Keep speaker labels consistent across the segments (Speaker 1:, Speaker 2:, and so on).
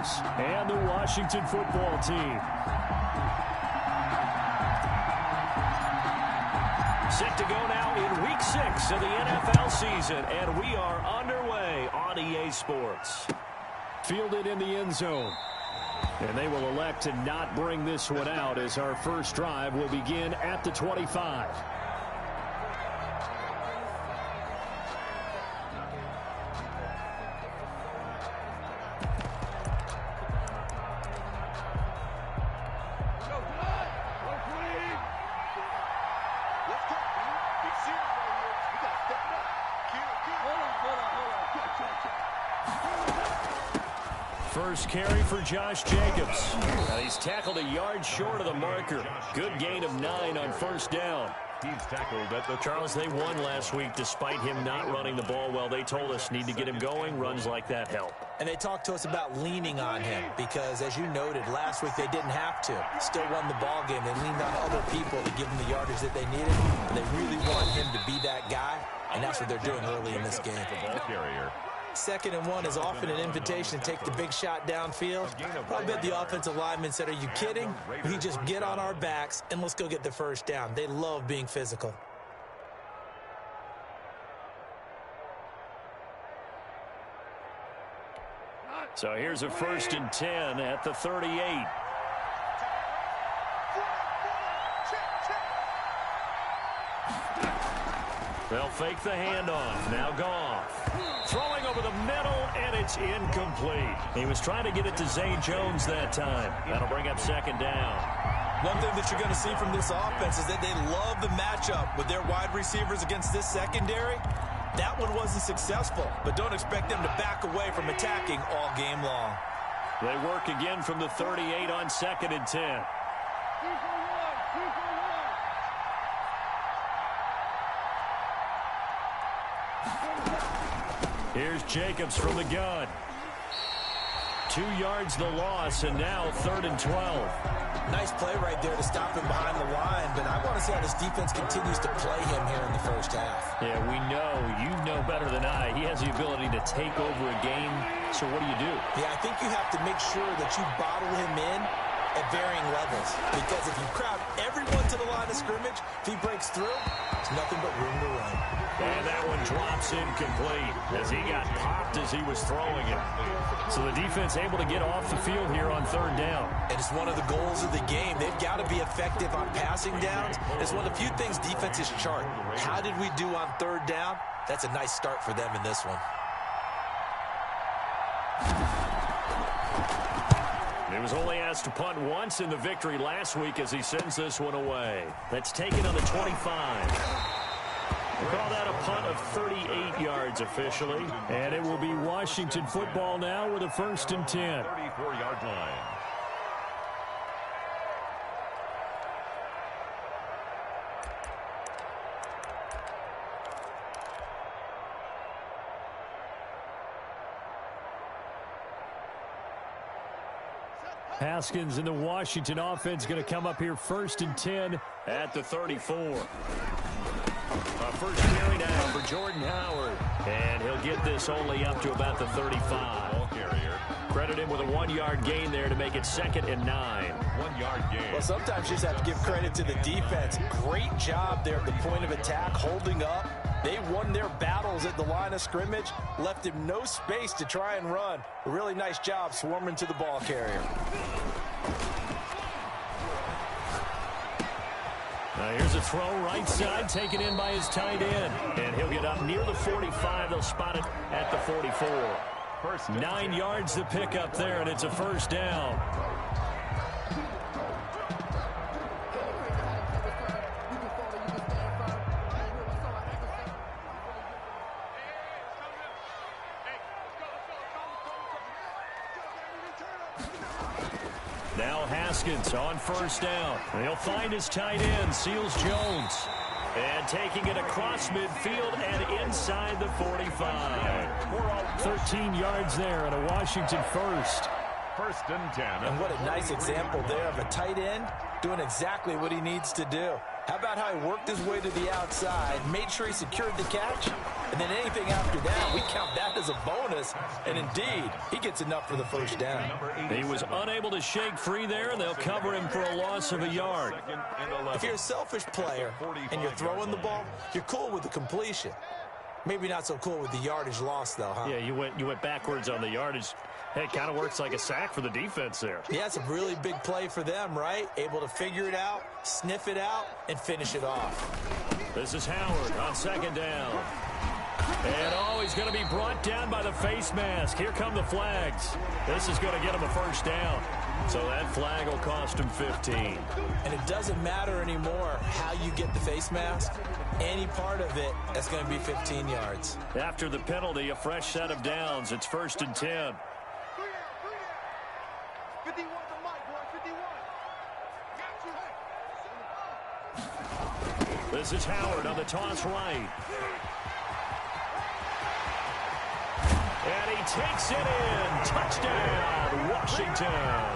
Speaker 1: Commanders and the Washington football team. Set to go now in Week 6 of the NFL season, and we are underway on EA Sports. Fielded in the end zone. And they will elect to not bring this one out as our first drive will begin at the 25. First carry for Josh Jacobs. He's tackled a yard short of the marker. Good gain of 9 on first down.
Speaker 2: He's tackled at the
Speaker 1: Charles, they won last week despite him not running the ball well. They told us need to get him going. Runs like that help.
Speaker 3: And they talked to us about leaning on him because, as you noted, last week they didn't have to. Still won the ball game. They leaned on other people to give them the yardage that they needed. And they really want him to be that guy, and that's what they're doing early in this game.
Speaker 2: the ball carrier.
Speaker 3: 2nd and 1 is often an invitation to take the big shot downfield. I bet the offensive lineman said, are you kidding? We just get on our backs and let's go get the first down. They love being physical.
Speaker 1: So here's a 1st and 10 at the 38. They'll fake the handoff. Now Goff. Throwing over the middle, and it's incomplete. He was trying to get it to Zay Jones that time. That'll bring up 2nd down.
Speaker 3: One thing that you're going to see from this offense is that they love the matchup with their wide receivers against this secondary. That one wasn't successful, but don't expect them to back away from attacking all game long.
Speaker 1: They work again from the 38 on 2nd and 10. Here's Jacobs from the gun. 2 yards the loss, and now 3rd and 12.
Speaker 3: Nice play right there to stop him behind the line, but I want to see how this defense continues to play him here in the first half.
Speaker 1: Yeah, we know. You know better than I. He has the ability to take over a game, so what do?
Speaker 3: Yeah, I think you have to make sure that you bottle him in at varying levels, because if you crowd everyone to the line of scrimmage, if he breaks through, there's nothing but room to run.
Speaker 1: And that one drops incomplete as he got popped as he was throwing it. So the defense able to get off the field here on 3rd down.
Speaker 3: And it's one of the goals of the game. They've got to be effective on passing downs. It's one of the few things defenses chart. How did we do on 3rd down? That's a nice start for them in this one.
Speaker 1: He was only asked to punt once in the victory last week as he sends this one away. That's taken on the 25. We'll call that a punt of 38 yards officially. And it will be Washington football now with a 1st and 10.
Speaker 2: 34-yard line.
Speaker 1: Haskins and the Washington offense going to come up here 1st and 10 at the 34. First carry now for Jordan Howard. And he'll get this only up to about the 35.
Speaker 2: Ball carrier.
Speaker 1: Credit him with a 1-yard gain there to make it 2nd and 9.
Speaker 2: 1-yard gain.
Speaker 3: Well, sometimes you just have to give credit to the defense. Great job there at the point of attack, holding up. They won their battles at the line of scrimmage, left him no space to try and run. A really nice job swarming to the ball carrier.
Speaker 1: Now here's a throw right side taken in by his tight end. And he'll get up near the 45. They'll spot it at the 44. 9 yards to pick up there, and it's a 1st down. Now Haskins on 1st down. He'll find his tight end, Seals Jones. And taking it across midfield and inside the 45. 13 yards there and a Washington 1st.
Speaker 2: 1st and 10.
Speaker 3: And what a nice example there of a tight end doing exactly what he needs to do. How about how he worked his way to the outside, made sure he secured the catch, And then anything after that, we count that as a bonus. And indeed, he gets enough for the first down.
Speaker 1: He was unable to shake free there, and they'll cover him for a loss of a yard.
Speaker 3: If you're a selfish player and you're throwing the ball, you're cool with the completion. Maybe not so cool with the yardage loss, though, huh?
Speaker 1: Yeah, you went backwards on the yardage. Hey, it kind of works like a sack for the defense there.
Speaker 3: Yeah, it's a really big play for them, right? Able to figure it out, sniff it out, and finish it off.
Speaker 1: This is Howard on second down. And he's going to be brought down by the face mask. Here come the flags. This is going to get him a first down. So that flag will cost him 15.
Speaker 3: And it doesn't matter anymore how you get the face mask. Any part of it, that's going to be 15 yards.
Speaker 1: After the penalty, a fresh set of downs. It's 1st and 10. This is Howard on the toss right. And he takes it in. Touchdown, Washington.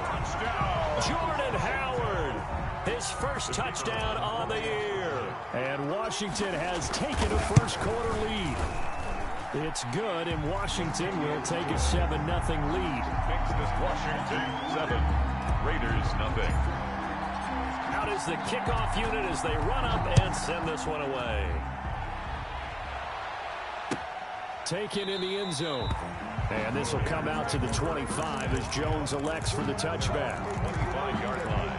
Speaker 1: Touchdown. Jordan Howard, his first touchdown on the year. And Washington has taken a first-quarter lead. It's good, and Washington will take a 7-0 lead.
Speaker 2: Makes this Washington 7, Raiders 0.
Speaker 1: Out is the kickoff unit as they run up and send this one away. Taken in the end zone. And this will come out to the 25 as Jones elects for the touchback.
Speaker 2: 25-yard line.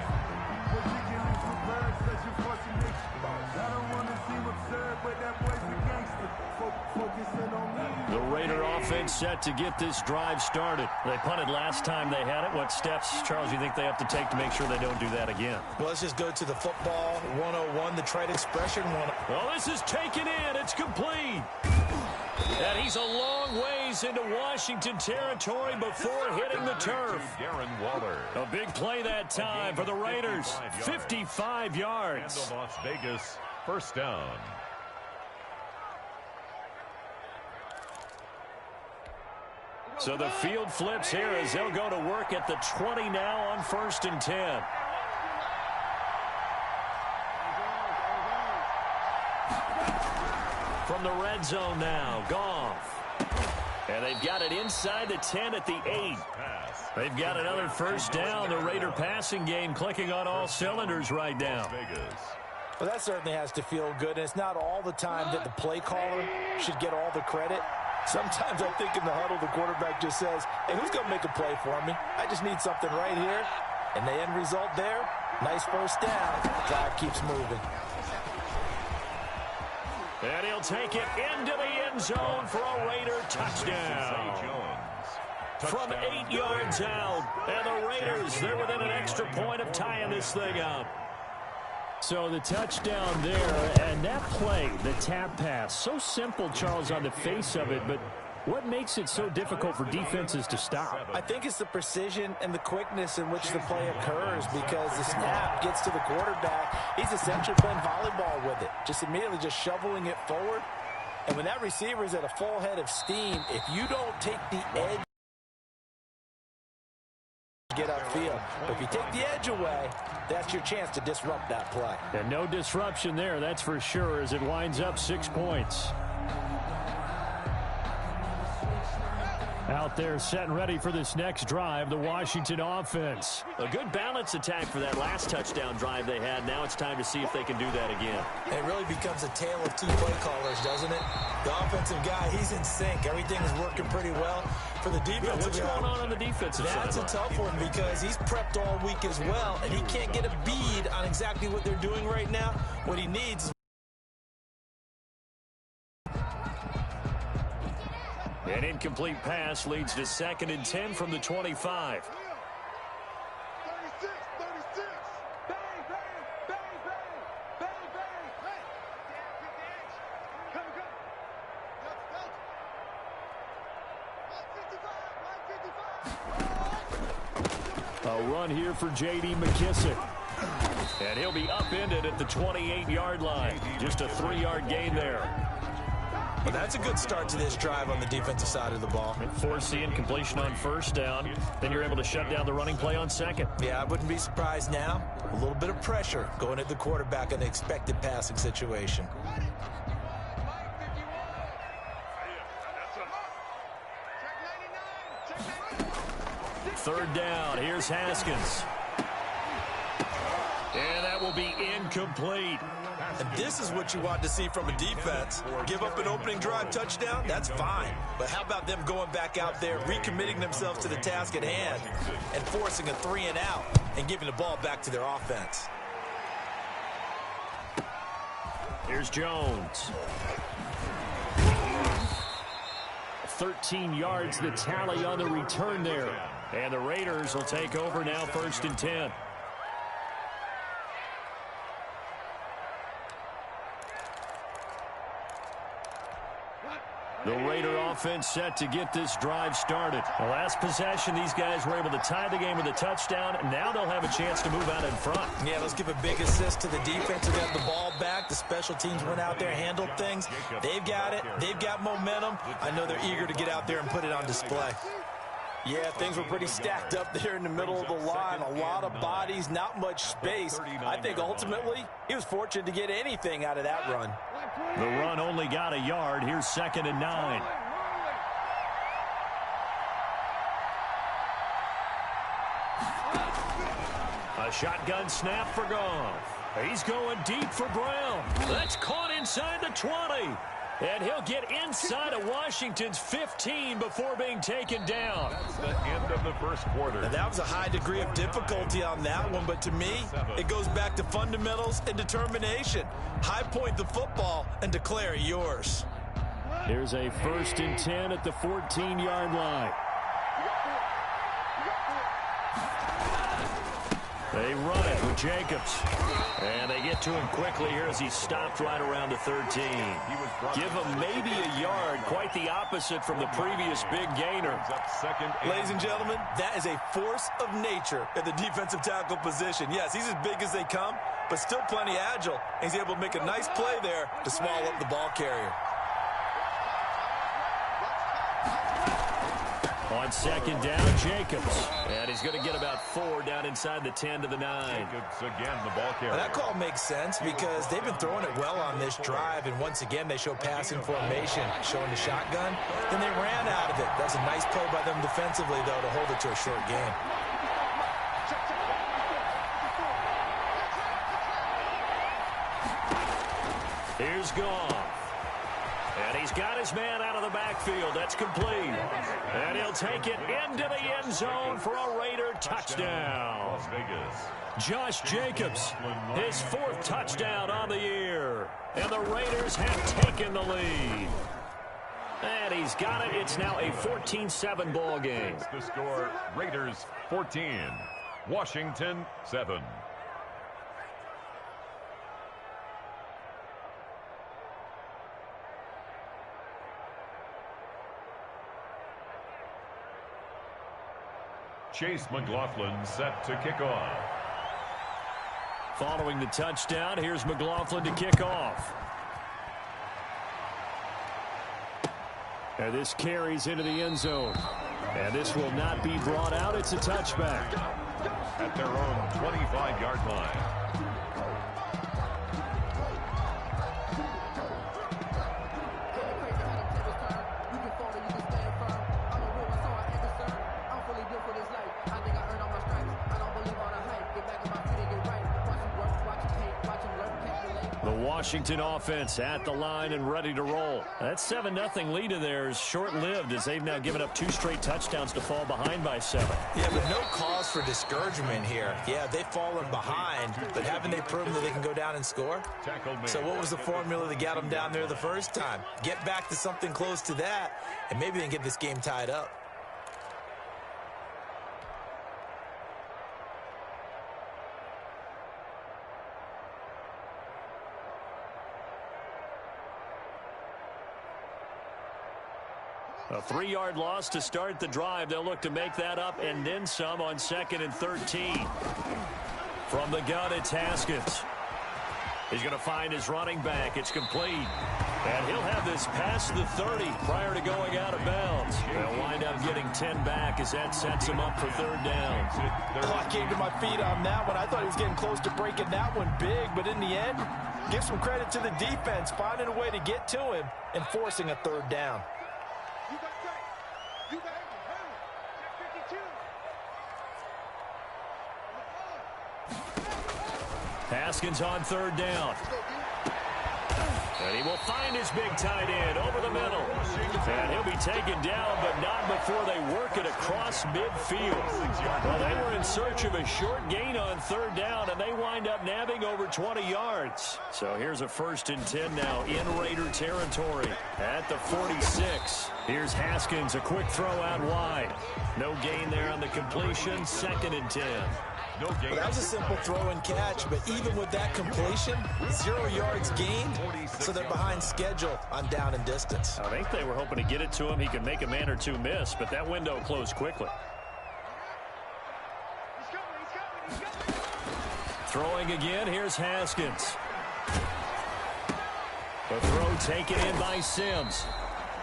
Speaker 1: The Raider offense set to get this drive started. They punted last time they had it. What steps, Charles, you think they have to take to make sure they don't do that again?
Speaker 3: Well, let's just go to the football 101, the trade expression one.
Speaker 1: Well, this is taken in. It's complete. And he's a long ways into Washington territory before hitting the turf.
Speaker 2: Darren Waller.
Speaker 1: A big play that time for the Raiders. 55 yards.
Speaker 2: And the Las Vegas first down.
Speaker 1: So the field flips here as they'll go to work at the 20 now on 1st and 10. From the red zone now, Goff. And they've got it inside the 10 at the 8. They've got another first down. The Raider passing game clicking on all cylinders right now.
Speaker 3: Well, that certainly has to feel good. And it's not all the time that the play caller should get all the credit. Sometimes I think in the huddle, the quarterback just says, hey, who's going to make a play for me? I just need something right here. And the end result there, nice first down. Drive keeps moving.
Speaker 1: And he'll take it into the end zone for a Raider touchdown. From 8 yards out. And the Raiders, they're within an extra point of tying this thing up. So the touchdown there, and that play, the tap pass, so simple, Charles, on the face of it, but what makes it so difficult for defenses to stop?
Speaker 3: I think it's the precision and the quickness in which the play occurs, because the snap gets to the quarterback. He's essentially playing volleyball with it, just immediately just shoveling it forward. And when that receiver is at a full head of steam, if you don't take the edge, get upfield. But if you take the edge away, that's your chance to disrupt that play.
Speaker 1: And no disruption there, that's for sure, as it winds up 6 points. Out there set and ready for this next drive, the Washington offense. A good balance attack for that last touchdown drive they had. Now it's time to see if they can do that again.
Speaker 3: It really becomes a tale of two play callers, doesn't it? The offensive guy, he's in sync. Everything is working pretty well. For the defensive
Speaker 1: guy, what's going on the defensive side?
Speaker 3: That's a tough one because he's prepped all week as well, and he can't get a bead on exactly what they're doing right now. What he needs is
Speaker 1: an incomplete pass leads to 2nd and 10 from the 25. A run here for J.D. McKissick. And he'll be upended at the 28-yard line. Just a 3-yard gain there.
Speaker 3: Well, that's a good start to this drive on the defensive side of the ball.
Speaker 1: Force the incompletion on first down. Then you're able to shut down the running play on second.
Speaker 3: Yeah, I wouldn't be surprised now. A little bit of pressure going at the quarterback in an expected passing situation.
Speaker 1: third down. Here's Haskins. And that will be incomplete.
Speaker 3: And this is what you want to see from a defense. Give up an opening drive touchdown, that's fine. But how about them going back out there, recommitting themselves to the task at hand, and forcing a 3 and out, and giving the ball back to their offense.
Speaker 1: Here's Jones. 13 yards the tally on the return there. And the Raiders will take over now, 1st and 10. The Raider offense set to get this drive started. The last possession, these guys were able to tie the game with a touchdown, and now they'll have a chance to move out in front.
Speaker 3: Yeah, let's give a big assist to the defense who got the ball back. The special teams went out there, handled things. They've got it. They've got momentum. I know they're eager to get out there and put it on display. Yeah, things were pretty stacked up there in the middle of the line. A lot of bodies, not much space. I think ultimately he was fortunate to get anything out of that run.
Speaker 1: The run only got a yard. Here's 2nd and 9. A shotgun snap for Goff. He's going deep for Brown. That's caught inside the 20. And he'll get inside of Washington's 15 before being taken down.
Speaker 2: That's the end of the first quarter.
Speaker 3: Now, that was a high degree of difficulty on that one, but to me, it goes back to fundamentals and determination. High point the football and declare it yours.
Speaker 1: Here's a 1st and 10 at the 14-yard line. They run it with Jacobs. And they get to him quickly here as he stopped right around the 13. Give him maybe a yard, quite the opposite from the previous big gainer.
Speaker 3: Ladies and gentlemen, that is a force of nature at the defensive tackle position. Yes, he's as big as they come, but still plenty agile. He's able to make a nice play there to swallow up the ball carrier.
Speaker 1: On 2nd down, Jacobs. And he's going to get about 4 down inside the 10 to the 9.
Speaker 2: Jacobs again, the ball carrier.
Speaker 3: That call makes sense because they've been throwing it well on this drive, and once again they show passing formation, showing the shotgun. Then they ran out of it. That's a nice play by them defensively, though, to hold it to a short game.
Speaker 1: Here's Goff. And he's got his man out of the backfield. That's complete. And he'll take it into the end zone for a Raider touchdown.
Speaker 2: Las Vegas.
Speaker 1: Josh Jacobs, his 4th touchdown on the year. And the Raiders have taken the lead. And he's got it. It's now a 14-7 ball game.
Speaker 2: The score, Raiders 14, Washington 7. Chase McLaughlin set to kick off.
Speaker 1: Following the touchdown, here's McLaughlin to kick off. And this carries into the end zone. And this will not be brought out. It's a touchback.
Speaker 2: At their own 25-yard line.
Speaker 1: Washington offense at the line and ready to roll. That 7-0 lead of theirs short-lived as they've now given up 2 straight touchdowns to fall behind by 7.
Speaker 3: Yeah, but no cause for discouragement here. Yeah, they've fallen behind, but haven't they proven that they can go down and score? So what was the formula that got them down there the first time? Get back to something close to that, and maybe they can get this game tied up.
Speaker 1: A 3-yard loss to start the drive. They'll look to make that up and then some on 2nd and 13. From the gun, it's Haskins. He's going to find his running back. It's complete. And he'll have this past the 30 prior to going out of bounds. They'll wind up getting 10 back as that sets him up for 3rd down.
Speaker 3: Oh, I came to my feet on that one. I thought he was getting close to breaking that one big, but in the end, give some credit to the defense, finding a way to get to him and forcing a 3rd down.
Speaker 1: Haskins on third down. And he will find his big tight end over the middle. And he'll be taken down, but not before they work it across midfield. Well, they were in search of a short gain on third down, and they wind up nabbing over 20 yards. So here's a 1st and 10 now in Raider territory at the 46. Here's Haskins, a quick throw out wide. No gain there on the completion, 2nd and 10.
Speaker 3: Well, that was a simple throw and catch, but even with that completion, 0 yards gained, so they're behind schedule on down and distance.
Speaker 1: I think they were hoping to get it to him. He could make a man or two miss, but that window closed quickly. Throwing again, here's Haskins. The throw taken in by Sims.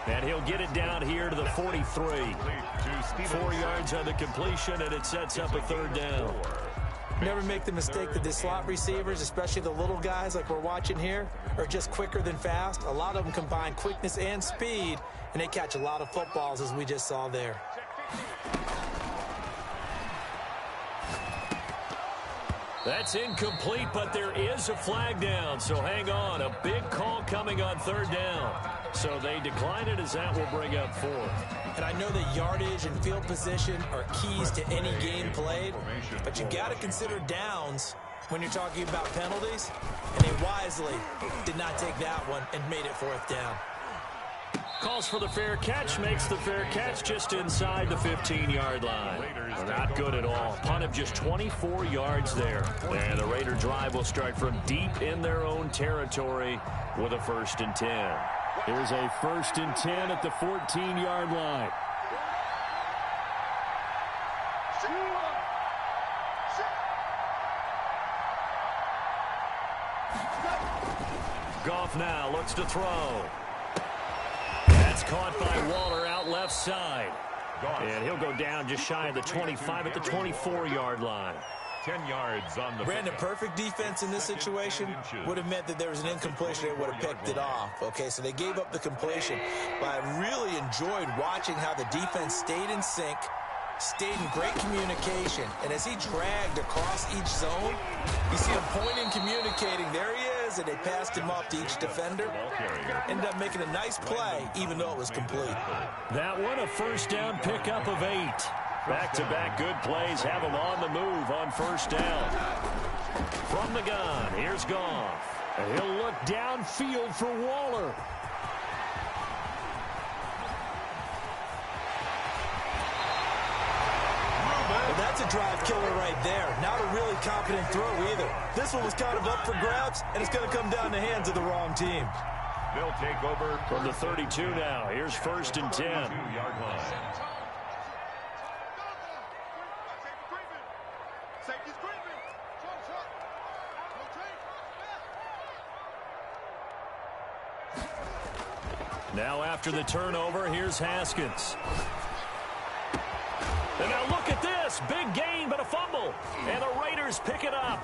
Speaker 1: And he'll get it down here to the 43. 4 yards on the completion, and it sets up a 3rd down.
Speaker 3: Never make the mistake that the slot receivers, especially the little guys like we're watching here, are just quicker than fast. A lot of them combine quickness and speed, and they catch a lot of footballs, as we just saw there.
Speaker 1: That's incomplete, but there is a flag down, so hang on. A big call coming on 3rd down. So they decline it, as that will bring up 4th.
Speaker 3: And I know that yardage and field position are keys to any game played, but you got to consider downs when you're talking about penalties, and they wisely did not take that one and made it 4th down.
Speaker 1: Calls for the fair catch, makes the fair catch just inside the 15-yard line. Not good at all. Punt of just 24 yards there. And the Raider drive will start from deep in their own territory with a 1st and 10. Here's a 1st and 10 at the 14-yard line. Goff now looks to throw. That's caught by Waller out left side. And he'll go down just shy of the 25 at the 24-yard line.
Speaker 2: 10 yards on the
Speaker 3: Brandon, perfect defense in this situation would have meant that there was an incompletion. They would have picked it off. Okay, so they gave up the completion. But I really enjoyed watching how the defense stayed in sync, stayed in great communication. And as he dragged across each zone, you see him pointing, communicating. There he is, and they passed him off to each defender. Ended up making a nice play, even though it was complete.
Speaker 1: That one, a 1st down pickup of 8. Back-to-back good plays have him on the move on 1st down. From the gun, here's Goff. And he'll look downfield for Waller.
Speaker 3: Well, that's a drive killer right there. Not a really confident throw either. This one was kind of up for grabs, and it's going to come down in the hands of the wrong team.
Speaker 2: They'll take over
Speaker 1: From the 32 now, here's 1st and 10.
Speaker 2: 2-yard line.
Speaker 1: Now after the turnover, here's Haskins. And now look at this. Big gain, but a fumble. And the Raiders pick it up.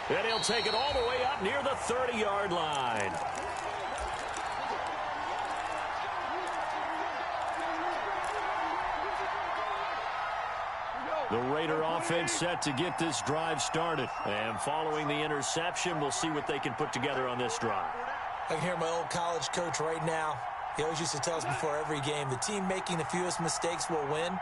Speaker 1: And he'll take it all the way up near the 30-yard line. The Raider offense set to get this drive started. And following the interception, we'll see what they can put together on this drive.
Speaker 3: I can hear my old college coach right now. He always used to tell us before every game, the team making the fewest mistakes will win.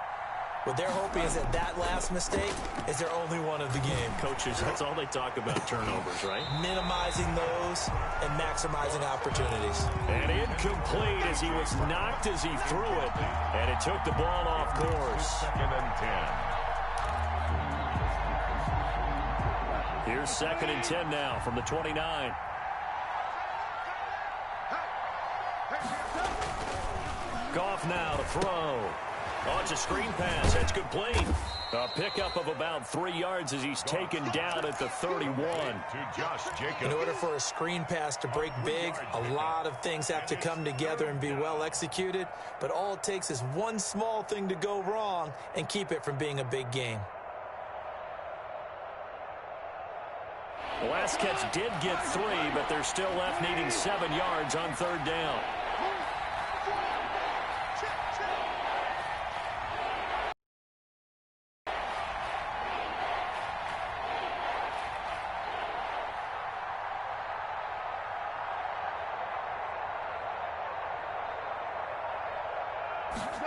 Speaker 3: What they're hoping is that that last mistake is their only one of the game.
Speaker 1: Coaches, that's all they talk about, turnovers, right?
Speaker 3: Minimizing those and maximizing opportunities.
Speaker 1: And incomplete as he was knocked as he threw it. And it took the ball off course.
Speaker 2: 2nd and 10.
Speaker 1: Here's 2nd and 10 now from the 29. Goff now to throw. Oh, it's a screen pass. That's complete. A pickup of about 3 yards as he's taken down at the 31.
Speaker 3: In order for a screen pass to break big, a lot of things have to come together and be well executed. But all it takes is one small thing to go wrong and keep it from being a big game.
Speaker 1: The last catch did get 3, but they're still left needing 7 yards on 3rd down.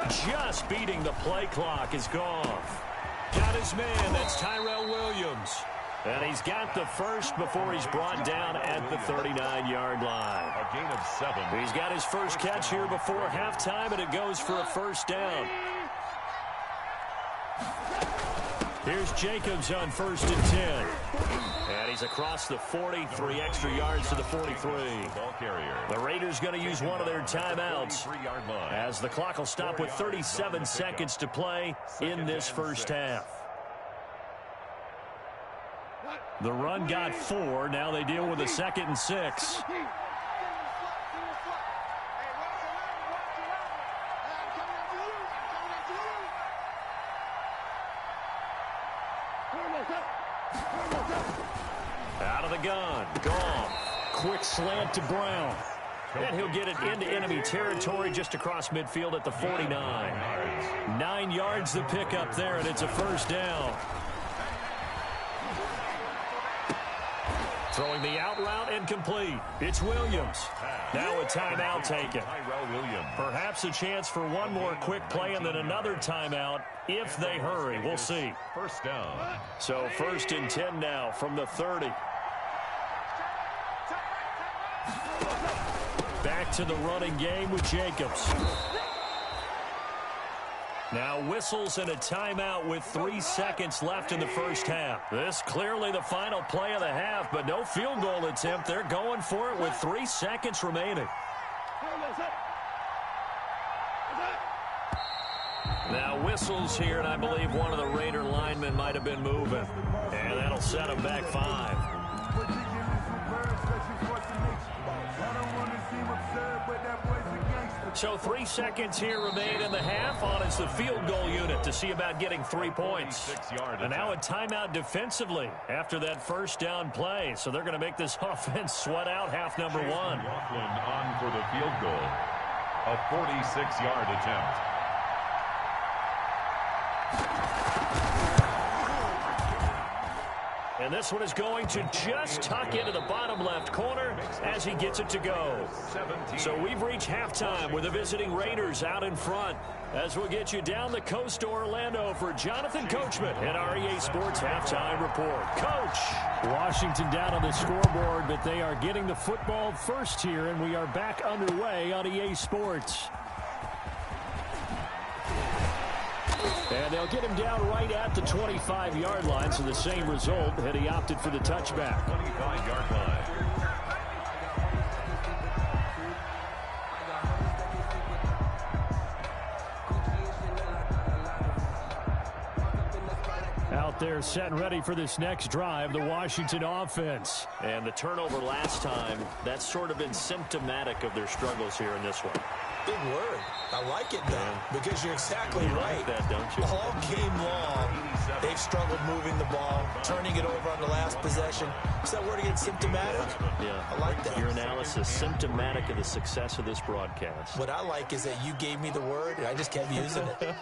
Speaker 1: Just beating the play clock is Goff. Got his man, that's Tyrell Williams. And he's got the first before he's brought down at the 39-yard line.
Speaker 2: A gain of 7.
Speaker 1: He's got his first catch here before halftime, and it goes for a first down. Here's Jacobs on 1st and 10. And he's across the 40, 3 extra yards to the 43.
Speaker 2: Ball carrier.
Speaker 1: The Raiders going to use one of their timeouts as the clock will stop with 37 seconds to play in this first half. The run got 4. Now they deal with a 2nd and 6. Out of the gun. Gone. Quick slant to Brown. And he'll get it into enemy territory just across midfield at the 49. 9 yards the pickup there, and it's a first down. Throwing the out route and complete. It's Williams. Now a timeout taken. Perhaps a chance for one more quick play and then another timeout if they hurry. We'll see.
Speaker 2: First down.
Speaker 1: So 1st and 10 now from the 30. Back to the running game with Jacobs. Now whistles and a timeout with 3 seconds left in the first half. This clearly the final play of the half, but no field goal attempt. They're going for it with 3 seconds remaining. Now whistles here, and I believe one of the Raider linemen might have been moving. And that'll set them back 5. So 3 seconds here remain in the half. On is the field goal unit to see about getting 3 points. And now a timeout defensively after that first down play. So they're going to make this offense sweat out half number 1.
Speaker 2: Rockland on for the field goal. A 46-yard attempt.
Speaker 1: And this one is going to just tuck into the bottom left corner as he gets it to go. So we've reached halftime with the visiting Raiders out in front. As we'll get you down the coast to Orlando for Jonathan Coachman at our EA Sports Halftime Report. Coach! Washington down on the scoreboard, but they are getting the football first here, and we are back underway on EA Sports. And they'll get him down right at the 25-yard line, so the same result had he opted for the touchback.
Speaker 2: 25-yard line.
Speaker 1: Out there set and ready for this next drive, the Washington offense. And the turnover last time, that's sort of been symptomatic of their struggles here in this one.
Speaker 3: Big word. I like it, though, because you're exactly right.
Speaker 1: Like that, don't you?
Speaker 3: All game long, they've struggled moving the ball, turning it over on the last possession. Is that word again, symptomatic?
Speaker 1: Yeah.
Speaker 3: I like that.
Speaker 1: Your analysis, symptomatic of the success of this broadcast.
Speaker 3: What I like is that you gave me the word, and I just kept using it.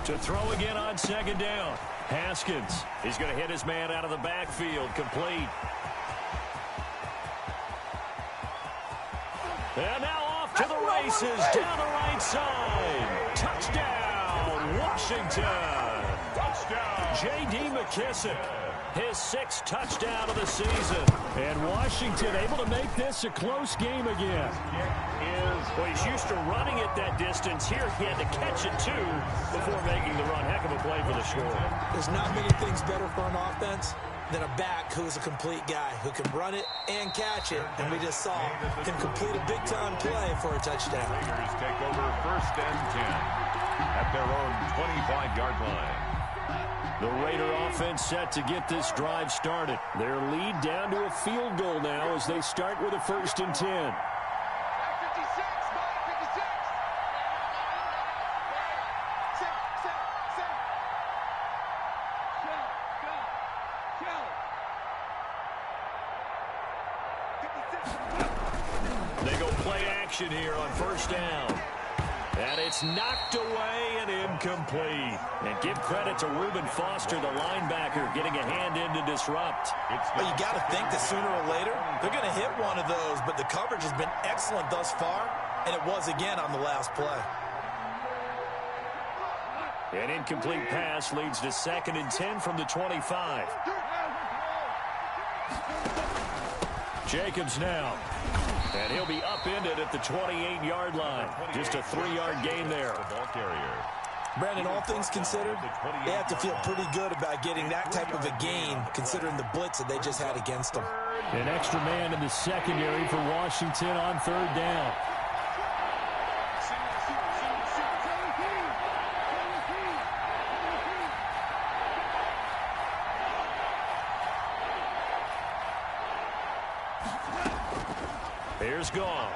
Speaker 1: To throw again on 2nd down. Haskins. He's going to hit his man out of the backfield. Complete. And now off to the races. Down the right side. Touchdown, Washington.
Speaker 2: Touchdown.
Speaker 1: J.D. McKissick. His 6th touchdown of the season. And Washington able to make this a close game again. Well, he's used to running it that distance. Here he had to catch it, too, before making the run. Heck of a play for the score.
Speaker 3: There's not many things better for an offense than a back who is a complete guy who can run it and catch it. And we just saw him complete a big-time play for a touchdown.
Speaker 2: Raiders take over 1st and 10 at their own 25-yard line.
Speaker 1: The Raider offense set to get this drive started. Their lead down to a field goal now as they start with a 1st and 10. They go play action here on 1st down. And it's knocked away and incomplete. And give credit to Reuben Foster, the linebacker, getting a hand in to disrupt.
Speaker 3: Well, you got to think that sooner or later, they're going to hit one of those, but the coverage has been excellent thus far, and it was again on the last play.
Speaker 1: An incomplete pass leads to 2nd and 10 from the 25. Jacobs now. And he'll be upended at the 28-yard line. Just a 3-yard gain there.
Speaker 3: Brandon, all things considered, they have to feel pretty good about getting that type of a gain, considering the blitz that they just had against them.
Speaker 1: An extra man in the secondary for Washington on 3rd down. Here's Goff.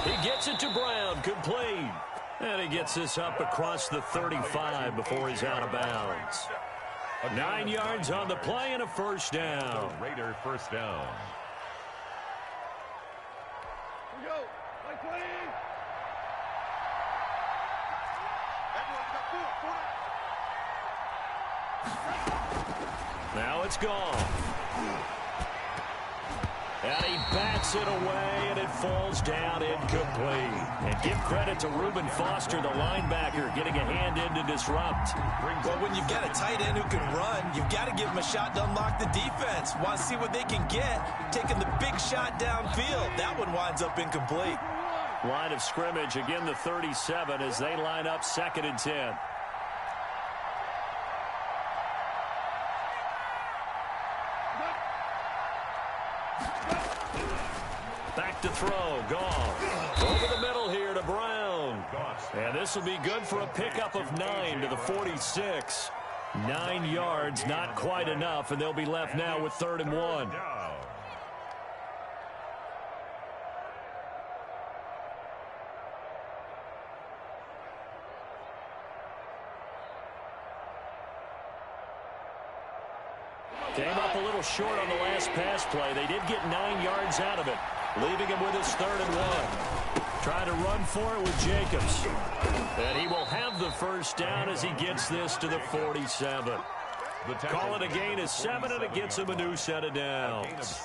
Speaker 1: He gets it to Brown, complete. And he gets this up across the 35 before he's out of bounds. 9 yards on the play and a 1st down.
Speaker 2: Raider 1st down.
Speaker 4: Here we go. Play clean.
Speaker 1: Now it's gone. And he bats it away, and it falls down incomplete. And give credit to Reuben Foster, the linebacker, getting a hand in to disrupt.
Speaker 3: Well, when you've got a tight end who can run, you've got to give him a shot to unlock the defense. Want to see what they can get, taking the big shot downfield. That one winds up incomplete.
Speaker 1: Line of scrimmage, again the 37 as they line up 2nd and 10. Back to throw, Goff. Over the middle here to Brown. And this will be good for a pickup of 9 to the 46. 9 yards, not quite enough, and they'll be left now with 3rd and 1. Came up a little short on the last pass play. They did get 9 yards out of it, leaving him with his 3rd and 1. Trying to run for it with Jacobs. And he will have the 1st down as he gets this to the 47. Call it a gain of 7, and it gets him a new set of downs.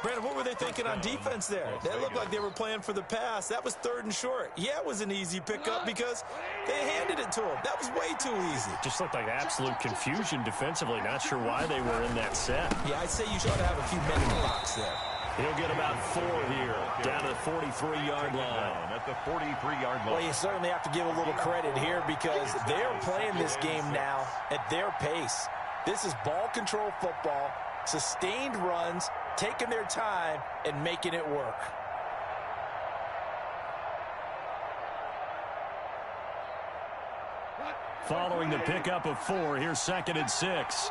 Speaker 3: Brandon, what were they thinking on defense there? They looked like they were playing for the pass. That was 3rd and short. Yeah, it was an easy pickup because they handed it to him. That was way too easy.
Speaker 1: Just looked like absolute confusion defensively. Not sure why they were in that set.
Speaker 3: Yeah, I'd say you should have a few men in the box there.
Speaker 1: He'll get about 4 here, down to the 43-yard line.
Speaker 2: At the 43-yard line.
Speaker 3: Well, you certainly have to give a little credit here because they're playing this game now at their pace. This is ball control football, sustained runs, taking their time, and making it work.
Speaker 1: Following the pickup of 4, here's 2nd and 6.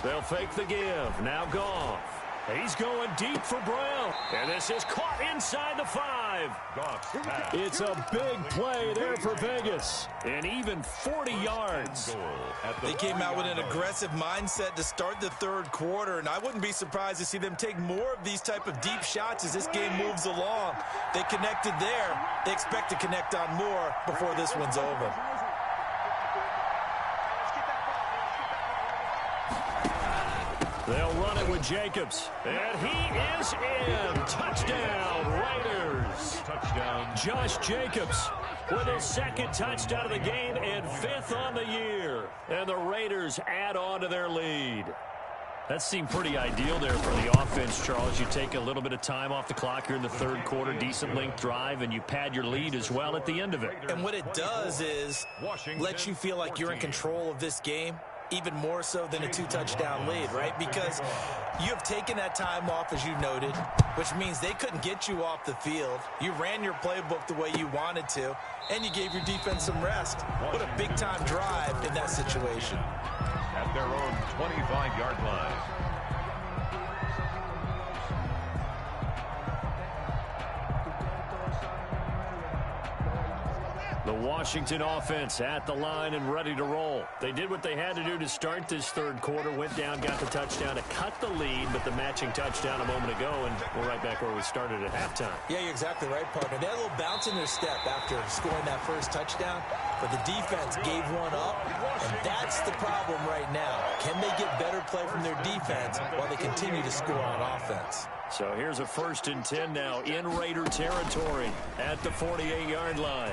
Speaker 1: They'll fake the give. Now Goff. He's going deep for Brown. And this is caught inside the 5. It's a big play there for Vegas. And even 40 yards.
Speaker 3: They came out with an aggressive mindset to start the 3rd quarter, and I wouldn't be surprised to see them take more of these type of deep shots as this game moves along. They connected there. They expect to connect on more before this one's over.
Speaker 1: They'll run it with Jacobs. And he is in. Touchdown, Raiders.
Speaker 2: Touchdown.
Speaker 1: Josh Jacobs with his 2nd touchdown of the game and 5th on the year. And the Raiders add on to their lead. That seemed pretty ideal there for the offense, Charles. You take a little bit of time off the clock here in the 3rd quarter, decent length drive, and you pad your lead as well at the end of it.
Speaker 3: And what it does is let you feel like you're in control of this game, even more so than a 2-touchdown lead, right? Because you have taken that time off, as you noted, which means they couldn't get you off the field. You ran your playbook the way you wanted to, and you gave your defense some rest. What a big-time drive in that situation.
Speaker 2: At their own 25-yard line.
Speaker 1: The Washington offense at the line and ready to roll. They did what they had to do to start this third quarter. Went down, got the touchdown to cut the lead, but the matching touchdown a moment ago, and we're right back where we started at halftime.
Speaker 3: Yeah, you're exactly right, partner. They had a little bounce in their step after scoring that first touchdown, but the defense gave one up, and that's the problem right now. Can they get better play from their defense while they continue to score on offense?
Speaker 1: So here's a 1st and 10 now in Raider territory at the 48-yard line.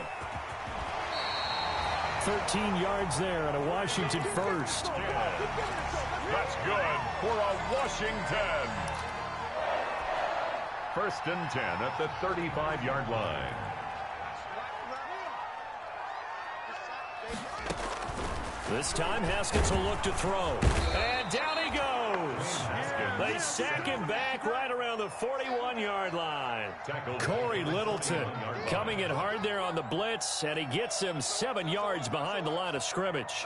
Speaker 1: 13 yards there and a Washington first.
Speaker 2: That's good for a Washington. 1st and 10 at the 35-yard line.
Speaker 1: This time Haskins will look to throw. And down he goes. They sack him back right around the 41-yard line. Corey Littleton coming in hard there on the blitz, and he gets him 7 yards behind the line of scrimmage.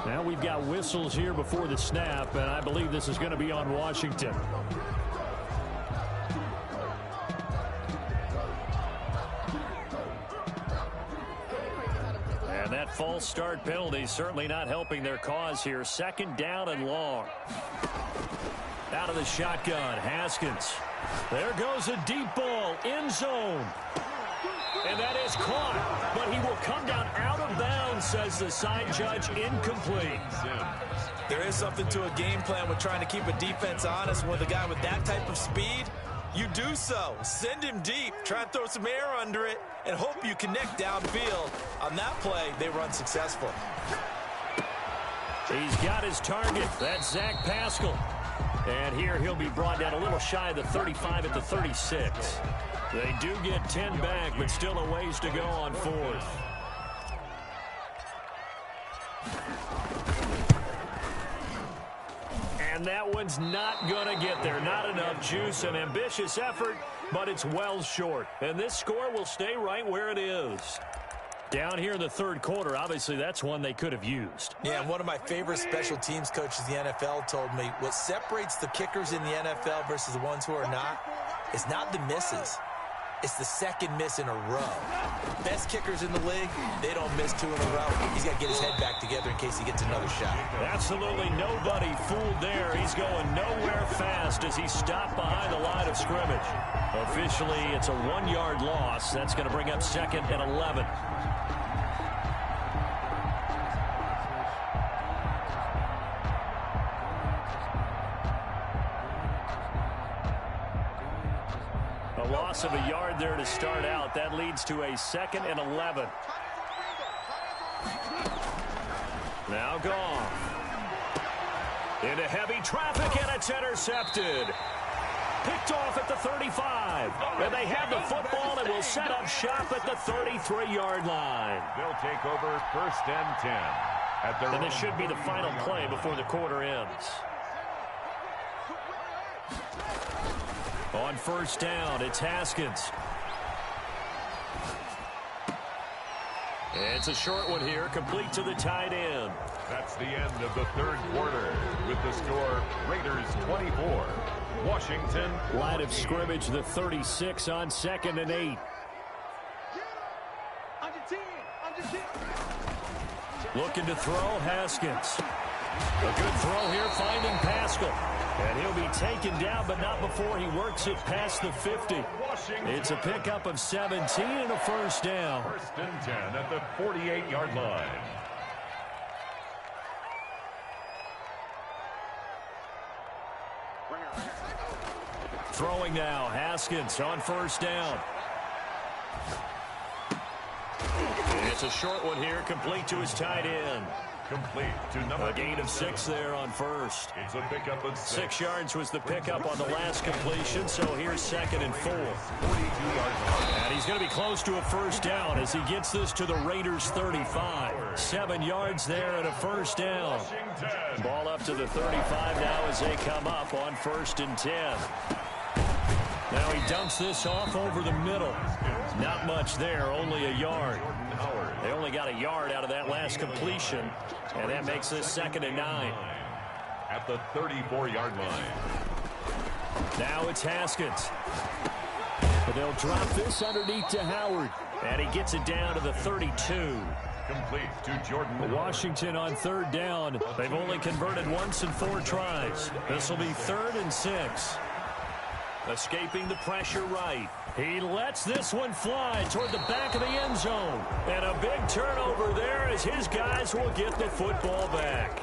Speaker 1: Now we've got whistles here before the snap, and I believe this is going to be on Washington. And that false start penalty certainly not helping their cause here. 2nd down and long. Out of the shotgun, Haskins. There goes a deep ball, end zone. And that is caught, but he will come down out of bounds, says the side judge, incomplete.
Speaker 3: There is something to a game plan with trying to keep a defense honest. With a guy with that type of speed, you do so. Send him deep, try and throw some air under it, and hope you connect downfield. On that play, they were unsuccessful.
Speaker 1: He's got his target. That's Zach Pascal. And here he'll be brought down a little shy of the 35 at the 36. They do get 10 back, but still a ways to go on 4th. And that one's not going to get there. Not enough juice. An ambitious effort, but it's well short. And this score will stay right where it is. Down here in the 3rd quarter, obviously that's one they could have used.
Speaker 3: Yeah, and one of my favorite special teams coaches in the NFL told me what separates the kickers in the NFL versus the ones who are not is not the misses. It's the 2nd miss in a row. Best kickers in the league, they don't miss 2 in a row. He's got to get his head back together in case he gets another shot.
Speaker 1: Absolutely nobody fooled there. He's going nowhere fast as he's stopped behind the line of scrimmage. Officially, it's a 1-yard loss. That's going to bring up 2nd and 11. A loss of a yard there to start out. That leads to a 2nd and 11. Now Goff. Into heavy traffic, and it's intercepted. Picked off at the 35. And they have the football and will set up shop at the 33-yard line.
Speaker 2: They'll take over 1st and 10.
Speaker 1: And this should be the final play before the quarter ends. On 1st down, it's Haskins. It's a short one here, complete to the tight end.
Speaker 2: That's the end of the 3rd quarter with the score Raiders 24, Washington.
Speaker 1: Line of scrimmage, the 36 on 2nd and 8. Looking to throw, Haskins. A good throw here, finding Pascal. And he'll be taken down, but not before he works it past the 50. It's a pickup of 17 and a 1st down.
Speaker 2: 1st and 10 at the 48-yard line.
Speaker 1: Throwing now, Haskins on 1st down. It's a short one here, complete to his tight end.
Speaker 2: Complete to number.
Speaker 1: A gain of 6 there on 1st.
Speaker 2: It's a pickup of 6.
Speaker 1: 6 yards was the pickup on the last completion, so here's 2nd and 4.
Speaker 2: 42-yard line.
Speaker 1: And he's going to be close to a 1st down as he gets this to the Raiders 35. 7 yards there and a 1st down. Ball up to the 35 now as they come up on 1st and 10. Now he dumps this off over the middle. Not much there, only a yard. They only got a yard out of that last completion, and that makes this 2nd and 9.
Speaker 2: At the 34-yard line.
Speaker 1: Now it's Haskins. But they'll drop this underneath to Howard. And he gets it down to the 32.
Speaker 2: Complete to Jordan.
Speaker 1: Washington on third down. They've only converted once in 4 tries. This will be 3rd and 6. Escaping the pressure right. He lets this one fly toward the back of the end zone. And a big turnover there as his guys will get the football back.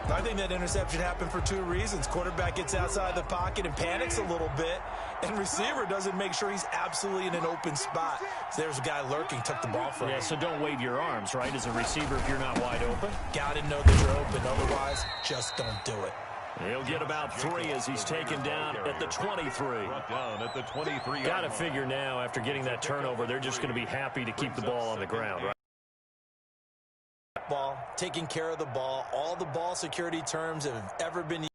Speaker 3: I think that interception happened for 2 reasons. Quarterback gets outside the pocket and panics a little bit, and receiver doesn't make sure he's absolutely in an open spot. So there's a guy lurking, took the ball from him.
Speaker 1: Yeah, so don't wave your arms, right, as a receiver if you're not wide open.
Speaker 3: Got to know that you're open. Otherwise, just don't do it.
Speaker 1: He'll get about 3 as he's taken down at the 23.
Speaker 2: Down at the 23.
Speaker 1: Got to figure now, after getting that turnover, they're just going to be happy to keep the ball on the ground, right?
Speaker 3: Ball, taking care of the ball. All the ball security terms have ever been used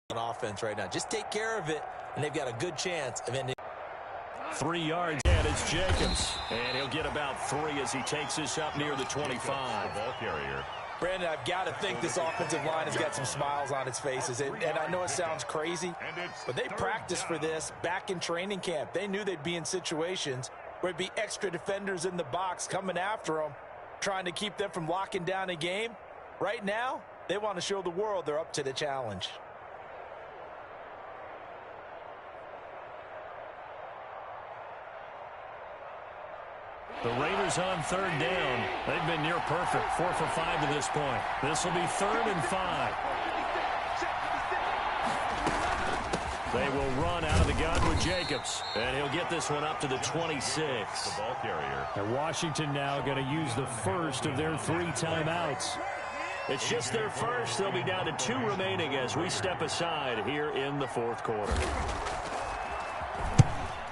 Speaker 3: on offense right now. Just take care of it, and they've got a good chance of ending.
Speaker 1: 3 yards, and it's Jacobs. And he'll get about 3 as he takes this up near the 25.
Speaker 2: Ball carrier.
Speaker 3: Brandon, I've got to think this offensive line has got some smiles on its faces. And I know it sounds crazy, but they practiced for this back in training camp. They knew they'd be in situations where there'd be extra defenders in the box coming after them, trying to keep them from locking down a game. Right now, they want to show the world they're up to the challenge.
Speaker 1: The Raiders on third down. They've been near perfect, 4 for 5 to this point. This will be 3rd and 5. They will run out of the gun with Jacobs, and he'll get this one up to the 26.
Speaker 2: The ball carrier.
Speaker 1: And Washington now going to use the first of their 3 timeouts. It's just their first. They'll be down to 2 remaining as we step aside here in the 4th quarter.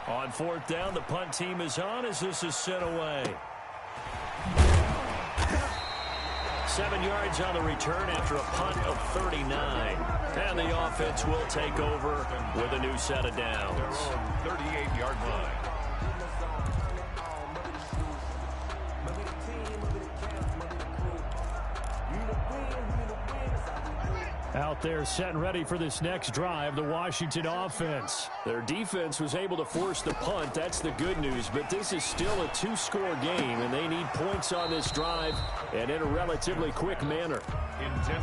Speaker 1: On 4th down, the punt team is on as this is sent away. 7 yards on the return after a punt of 39. And the offense will take over with a new set of downs.
Speaker 2: 38-yard line.
Speaker 1: Out there set and ready for this next drive, the Washington offense. Their defense was able to force the punt. That's the good news, but this is still a 2-score game, and they need points on this drive and in a relatively quick manner.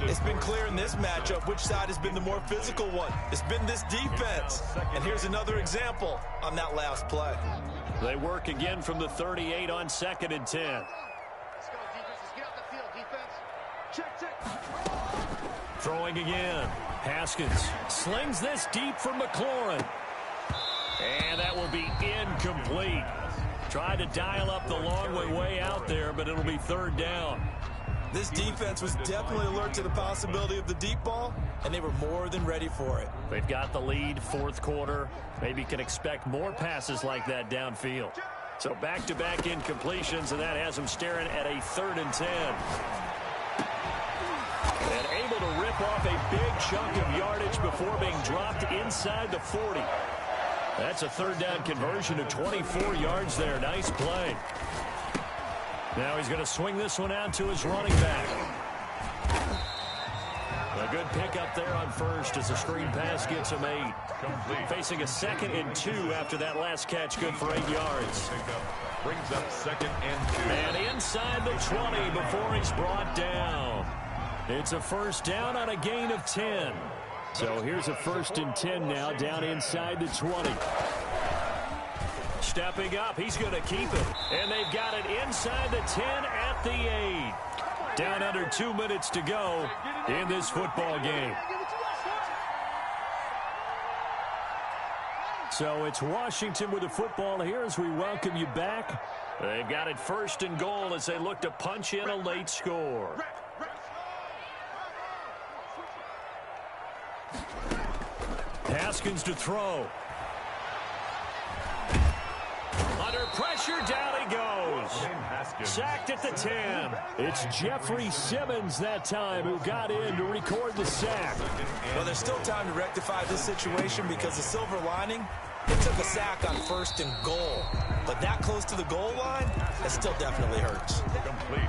Speaker 3: It's been clear in this matchup which side has been the more physical one. It's been this defense. And here's another example on that last play.
Speaker 1: They work again from the 38 on 2nd and 10.
Speaker 4: Let's go, defense. Let's get out the field, defense. Check.
Speaker 1: Throwing again. Haskins slings this deep for McLaurin. And that will be incomplete. Tried to dial up the long way out there, but it'll be 3rd down.
Speaker 3: This defense was definitely alert to the possibility of the deep ball, and they were more than ready for it.
Speaker 1: They've got the lead, 4th quarter. Maybe can expect more passes like that downfield. So back-to-back incompletions, and that has them staring at a 3rd and 10. And able to rip off a big chunk of yardage before being dropped inside the 40. That's a 3rd down conversion of 24 yards there. Nice play. Now he's going to swing this one out to his running back. A good pickup there on first as the screen pass gets him 8.
Speaker 2: Complete.
Speaker 1: Facing a 2nd and 2 after that last catch, good for 8 yards.
Speaker 2: Brings up 2nd and 2.
Speaker 1: And inside the 20 before he's brought down. It's a 1st down on a gain of 10. So here's a 1st and 10 now down inside the 20. Stepping up, he's going to keep it. And they've got it inside the 10 at the 8. Down under 2 minutes to go in this football game. So it's Washington with the football here as we welcome you back. They've got it 1st and goal as they look to punch in a late score. Haskins to throw. Under pressure, down he goes. Sacked at the 10. It's Jeffrey Simmons that time who got in to record the sack.
Speaker 3: Well, there's still time to rectify this situation because the silver lining, it took a sack on 1st and goal. But that close to the goal line, that still definitely hurts.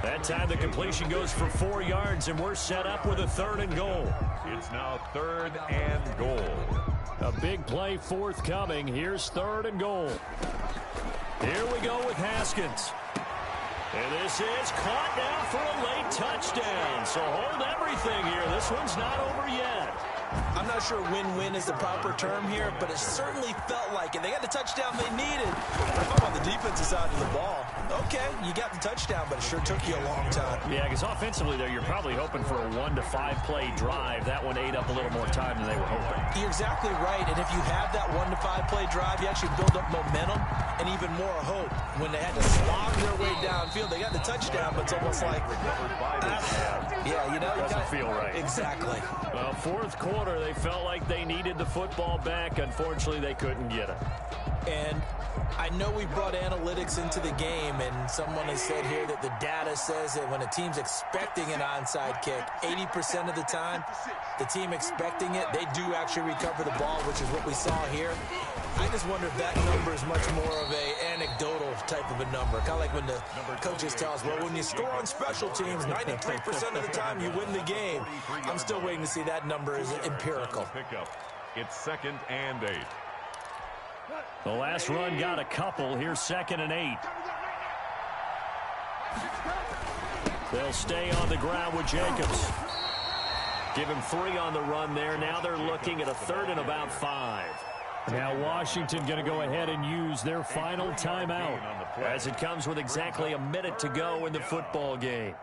Speaker 1: That time the completion goes for 4 yards, and we're set up with a 3rd and goal.
Speaker 2: It's now 3rd and goal.
Speaker 1: A big play forthcoming. Here's 3rd and goal. Here we go with Haskins. And this is caught now for a late touchdown. So hold everything here. This one's not over yet.
Speaker 3: I'm not sure win-win is the proper term here, but it certainly felt like it. They got the touchdown they needed. But if I'm on the defensive side of the ball, okay, you got the touchdown, but it sure took you a long time.
Speaker 1: Yeah, because offensively there, you're probably hoping for a 1 to 5 play drive. That one ate up a little more time than they were hoping.
Speaker 3: You're exactly right, and if you have that 1 to 5 play drive, you actually build up momentum and even more hope. When they had to slog their way downfield, they got the touchdown, but it's almost like, yeah, you know,
Speaker 1: doesn't feel right.
Speaker 3: Exactly.
Speaker 1: Well, 4th quarter, they felt like they needed the football back. Unfortunately, they couldn't get it.
Speaker 3: And I know we brought analytics into the game, and someone has said here that the data says that when a team's expecting an onside kick, 80% of the time, the team expecting it, they do actually recover the ball, which is what we saw here. I just wonder if that number is much more of a anecdotal type of a number. Kind of like when the coaches tell us, well, when you score on special teams, 93% of the time you win the game. I'm still waiting to see that number is empirical.
Speaker 2: It's 2nd and 8.
Speaker 1: The last run got a couple. Here's 2nd and 8. They'll stay on the ground with Jacobs. Give him 3 on the run there. Now they're looking at a 3rd and about 5. Now Washington going to go ahead and use their final timeout as it comes with exactly a minute to go in the football game.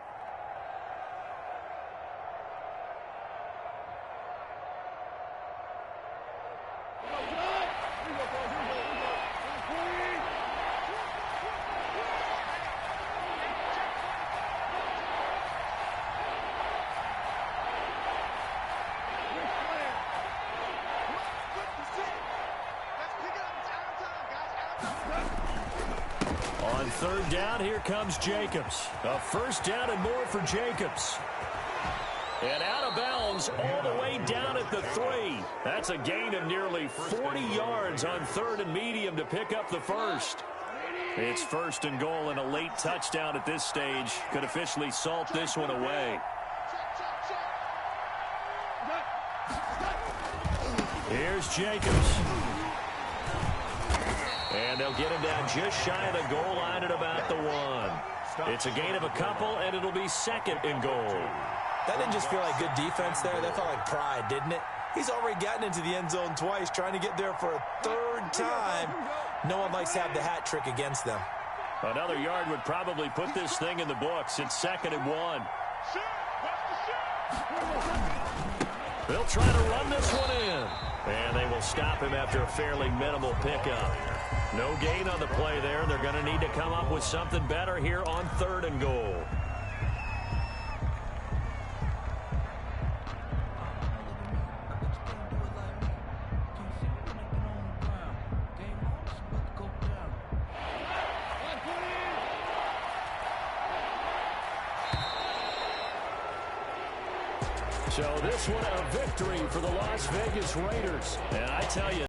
Speaker 1: On 3rd down, here comes Jacobs. A 1st down and more for Jacobs. And out of bounds all the way down at the 3. That's a gain of nearly 40 yards on 3rd and medium to pick up the 1st. It's 1st and goal, and a late touchdown at this stage could officially salt this one away. Here's Jacobs. And they'll get him down just shy of the goal line at about the 1. It's a gain of a couple, and it'll be 2nd and goal.
Speaker 3: That didn't just feel like good defense there. That felt like pride, didn't it? He's already gotten into the end zone twice, trying to get there for a 3rd time. No one likes to have the hat trick against them.
Speaker 1: Another yard would probably put this thing in the books. It's 2nd and 1. They'll try to run this one in. And they will stop him after a fairly minimal pickup. No gain on the play there. They're going to need to come up with something better here on 3rd and goal. So this one a victory for the Las Vegas Raiders. And I tell you,